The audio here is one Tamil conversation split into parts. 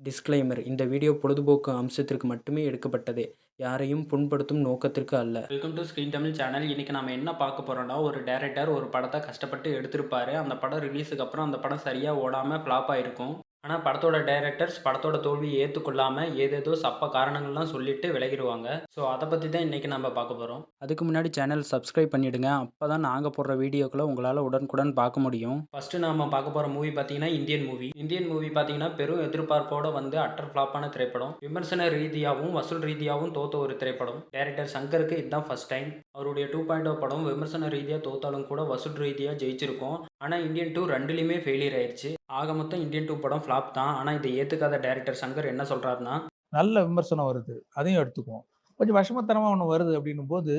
டிஸ்க்ளைமர்: இந்த வீடியோ பொழுதுபோக்கு அம்சத்திற்கு மட்டுமே எடுக்கப்பட்டது. யாரையும் புண்படுத்தும் நோக்கத்திற்கு அல்ல. Welcome to screen Tamil channel. இன்னைக்கு நாம என்ன பார்க்க போறோம்னா, ஒரு டைரக்டர் ஒரு படத்தை கஷ்டப்பட்டு எடுத்திருப்பாரு. அந்த படம் ரிலீஸுக்கு அப்புறம் அந்த படம் சரியா ஓடாம ஃப்ளாப் ஆயிருக்கும். ஆனால் படத்தோட டைரக்டர்ஸ் படத்தோட தோல்வியை ஏற்றுக்கொள்ளாமல் ஏதேதோ சப்ப காரணங்கள்லாம் சொல்லிட்டு விலகிடுவாங்க. ஸோ அதை பற்றி தான் இன்றைக்கி நம்ம பார்க்க போகிறோம். அதுக்கு முன்னாடி சேனல் சப்ஸ்கிரைப் பண்ணிவிடுங்க. அப்போ தான் நாங்கள் போடுற வீடியோக்களை உங்களால் உடனுக்குடன் பார்க்க முடியும். ஃபஸ்ட்டு நம்ம பார்க்க போகிற மூவி பார்த்தீங்கன்னா இந்தியன் மூவி பார்த்தீங்கன்னா பெரும் எதிர்பார்ப்போடு வந்து அட்டர் ஃப்ளாப்பான திரைப்படம். விமர்சன ரீதியாகவும் வசூல் ரீதியாகவும் தோத்த ஒரு திரைப்படம். டைரக்டர் சங்கருக்கு இதுதான் ஃபஸ்ட் டைம். அவருடைய 2.0 படம் விமர்சன ரீதியாக தோத்தாலும் கூட வசூல் ரீதியாக ஜெயிச்சிருக்கும். ஆனால் இந்தியன் 2 ரெண்டுலேயுமே ஃபெயிலியர் ஆயிடுச்சு. ஆக மொத்தம் இந்தியன் 2 படம் ஃப்ளாப் தான். ஆனால் இதை ஏற்றுக்காத டைரக்டர் சங்கர் என்ன சொல்கிறாருன்னா, நல்ல விமர்சனம் வருது, அதையும் எடுத்துக்குவோம். கொஞ்சம் விஷமத்தனமாக ஒன்று வருது அப்படின்னும் போது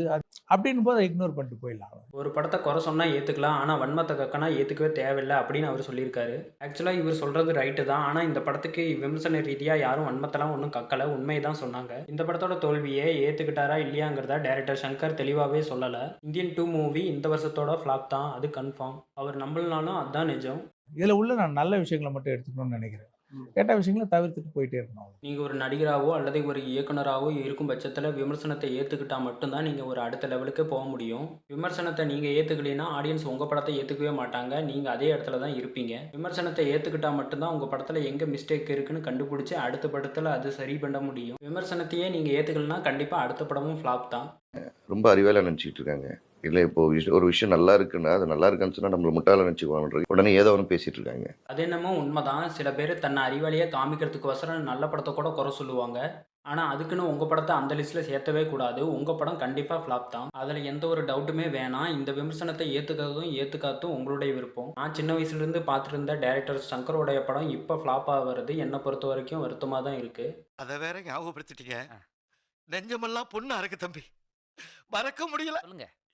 அதை இக்னோர் பண்ணிட்டு போயிடலாம். ஒரு படத்தை குறை சொன்னால் ஏற்றுக்கலாம், ஆனால் வன்மத்தை கக்கனா ஏற்றுக்கவே தேவையில்லை அப்படின்னு அவர் சொல்லியிருக்காரு. ஆக்சுவலாக இவர் சொல்கிறது ரைட்டு தான். ஆனால் இந்த படத்துக்கு விமர்சன ரீதியாக யாரும் வன்மத்தெல்லாம் ஒன்றும் கக்கலை, உண்மையை தான் சொன்னாங்க. இந்த படத்தோட தோல்வியை ஏற்றுக்கிட்டாரா இல்லையாங்கிறத டைரக்டர் சங்கர் தெளிவாகவே சொல்லலை. இந்தியன் 2 மூவி இந்த வருஷத்தோட ஃப்ளாப் தான், அது கன்ஃபார்ம். அவர் நம்பலனாலும் அதுதான் நிஜம். இதில் உள்ள நான் நல்ல விஷயங்களை மட்டும் எடுத்துக்கணும்னு நினைக்கிறேன். கெட்ட விஷயங்களை தவிர்த்துட்டு போயிட்டே இருக்கணும். நீங்கள் ஒரு நடிகராகவோ அல்லது ஒரு இயக்குனராகவோ இருக்கும் பட்சத்தில் விமர்சனத்தை ஏற்றுக்கிட்டால் மட்டும்தான் நீங்கள் ஒரு அடுத்த லெவலுக்கு போக முடியும். விமர்சனத்தை நீங்கள் ஏற்றுக்கலைன்னா ஆடியன்ஸ் உங்கள் படத்தை ஏற்றுக்கவே மாட்டாங்க. நீங்கள் அதே இடத்துல தான் இருப்பீங்க. விமர்சனத்தை ஏற்றுக்கிட்டால் மட்டும்தான் உங்கள் படத்தில் எங்கே மிஸ்டேக் இருக்குன்னு கண்டுபிடிச்சி அடுத்த படத்தில் அது சரி பண்ண முடியும். விமர்சனத்தையே நீங்கள் ஏற்றுக்கலைன்னா கண்டிப்பாக அடுத்த படமும் ஃப்ளாப் தான். ரொம்ப அறிவால நினச்சிக்கிட்டு இருக்காங்க. இல்லை, இப்போ ஒரு விஷயம் நல்லா இருக்குன்னா அது நல்லா இருக்குன்னு சொன்னால் நம்மளை முட்டாள நினச்சிக்குவாங்க. உடனே ஏதோ ஒன்று பேசிட்டு இருக்காங்க. அது என்னமோ உண்மைதான். சில பேர் தன்னை அறிவாளியே காமிக்கிறதுக்கு வசரம் நல்ல படத்தை கூட குறை சொல்லுவாங்க. ஆனால் அதுக்குன்னு உங்கள் படத்தை அந்த லிஸ்ட்டில் சேர்த்தவே கூடாது. உங்கள் படம் கண்டிப்பாக ஃப்ளாப் தான். அதில் எந்த ஒரு டவுட்டுமே வேணாம். இந்த விமர்சனத்தை ஏற்றுக்கிறதும் ஏற்றுக்காதும் உங்களுடைய விருப்பம். நான் சின்ன வயசுலேருந்து பார்த்துட்டு இருந்த டைரக்டர் சங்கரோடைய படம் இப்போ ஃப்ளாப் ஆகிறது என்னை பொறுத்த வரைக்கும் வருத்தமாக தான் இருக்குது. அதை வேற ஞாபகப்படுத்திட்டீங்க. நெஞ்சமெல்லாம் பொண்ணா இருக்கு தம்பி, மறக்க முடியல.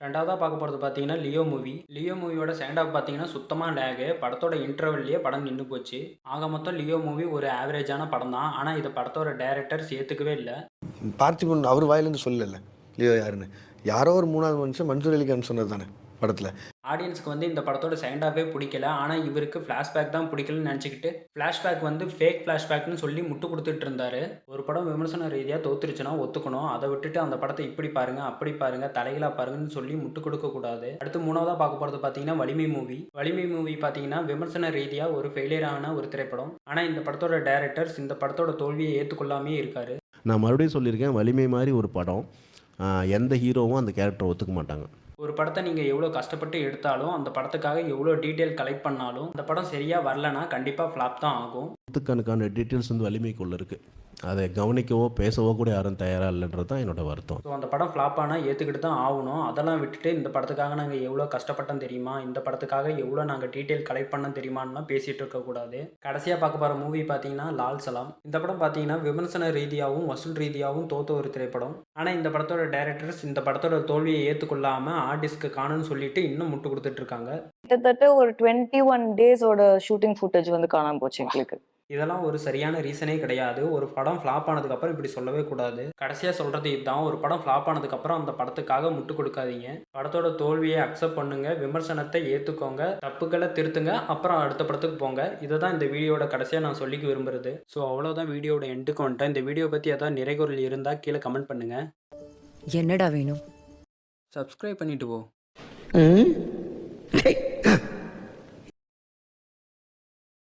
ரெண்டாவதாக பார்க்க போகிறது பார்த்தீங்கன்னா லியோ மூவியோட செகண்ட் ஹாஃப் பார்த்தீங்கன்னா சுத்தமாக லேகு. படத்தோட இன்டர்வல்லையே படம் நின்று போச்சு. ஆக மொத்தம் லியோ மூவி ஒரு ஆவரேஜான படம் தான். ஆனால் இதை படத்தோட டைரக்டர்ஸ் ஏற்றுக்கவே இல்லை. பார்த்திபன் அவர் வாயிலேருந்து சொல்லல லியோ யாருன்னு. யாரோ ஒரு மூணாவது மனுஷன் மன்சூர் அலிகான் சொன்னது தானே படத்தில். ஆடியன்ஸ்க்கு வந்து இந்த படத்தோட செகண்ட் ஹாஃபே பிடிக்கல. ஆனால் இவருக்கு ஃப்ளாஷ்பேக் தான் பிடிக்கலன்னு நினச்சிக்கிட்டு ஃப்ளாஷ்பேக் வந்து ஃபேக் ஃப்ளாஷ்பேக்னு சொல்லி முட்டு கொடுத்துட்டு இருந்தாரு. ஒரு படம் விமர்சன ரீதியாக தோத்துருச்சுன்னா ஒத்துக்கணும். அதை விட்டுட்டு அந்த படத்தை இப்படி பாருங்க அப்படி பாருங்க தலைகளாக பாருங்கன்னு சொல்லி முட்டு கொடுக்கக்கூடாது. அடுத்து மூணாவதாக பார்க்க போகிறது பார்த்தீங்கன்னா வலிமை மூவி பார்த்தீங்கன்னா விமர்சன ரீதியாக ஒரு ஃபெயிலியரான ஒரு திரைப்படம். ஆனால் இந்த படத்தோட டைரக்டர்ஸ் இந்த படத்தோட தோல்வியை ஏற்றுக்கொள்ளாமே இருக்காரு. நான் மறுபடியும் சொல்லியிருக்கேன், வலிமை மாதிரி ஒரு படம் எந்த ஹீரோவும் அந்த கேரக்டரை ஒத்துக்க மாட்டாங்க. ஒரு படத்தை நீங்கள் எவ்வளோ கஷ்டப்பட்டு எடுத்தாலும் அந்த படத்துக்காக எவ்வளோ டீட்டெயில் கலெக்ட் பண்ணாலும் அந்த படம் சரியாக வரலன்னா கண்டிப்பாக ஃப்ளாப் தான் ஆகும். நூற்றுக்கணக்கான டீட்டெயில்ஸ் வந்து வலிமைக்குள்ளே இருக்குது. அதை கவனிக்கவோ பேசவோ கூட யாரும் தயாராக இல்லைன்றது தான் என்னோட வருத்தம். ஸோ அந்த படம் ஃப்ளாப் ஆனால் ஏற்றுக்கிட்டு தான் ஆகணும். அதெல்லாம் விட்டுட்டு இந்த படத்துக்காக நாங்கள் எவ்வளோ கஷ்டப்பட்டோம் தெரியுமா, இந்த படத்துக்காக எவ்வளோ நாங்கள் டீட்டெயில் கலெக்ட் பண்ணோம் தெரியுமான்லாம் பேசிகிட்டு இருக்கக்கூடாது. கடைசியாக பார்க்க போகிற மூவி பார்த்தீங்கன்னா லால் சலாம். இந்த படம் பார்த்தீங்கன்னா விமர்சன ரீதியாகவும் வசூல் ரீதியாகவும் தோத்த ஒரு திரைப்படம். ஆனால் இந்த படத்தோட டைரக்டர்ஸ் இந்த படத்தோட தோல்வியை ஏற்றுக்கொள்ளாமல் ஆர்டிஸ்ட்க்கு காணுன்னு சொல்லிட்டு இன்னும் முட்டு கொடுத்துட்டு இருக்காங்க. கிட்டத்தட்ட ஒரு 21 டேஸோட ஷூட்டிங் ஃபுட்டேஜ் வந்து காணாம போச்சு எங்களுக்கு. இதெல்லாம் ஒரு சரியான ரீசனே கிடையாது. ஒரு படம் ஃப்ளாப் ஆனதுக்கப்புறம் இப்படி சொல்லவே கூடாது. கடைசியாக சொல்கிறது இதுதான், ஒரு படம் ஃப்ளாப் ஆனதுக்கப்புறம் அந்த படத்துக்காக முட்டு கொடுக்காதீங்க. படத்தோட தோல்வியை அக்செப்ட் பண்ணுங்க, விமர்சனத்தை ஏற்றுக்கோங்க, தப்புக்களை திருத்துங்க, அப்புறம் அடுத்த படத்துக்கு போங்க. இதை தான் இந்த வீடியோட கடைசியாக நான் சொல்லிக்க விரும்புகிறது. ஸோ அவ்வளோதான், வீடியோட எண்டுக்கு வந்துட்டேன். இந்த வீடியோ பற்றி ஏதாவது நிறைகுறல் இருந்தால் கீழே கமெண்ட் பண்ணுங்கள். என்னடா வேணும்? சப்ஸ்கிரைப் பண்ணிட்டு போ.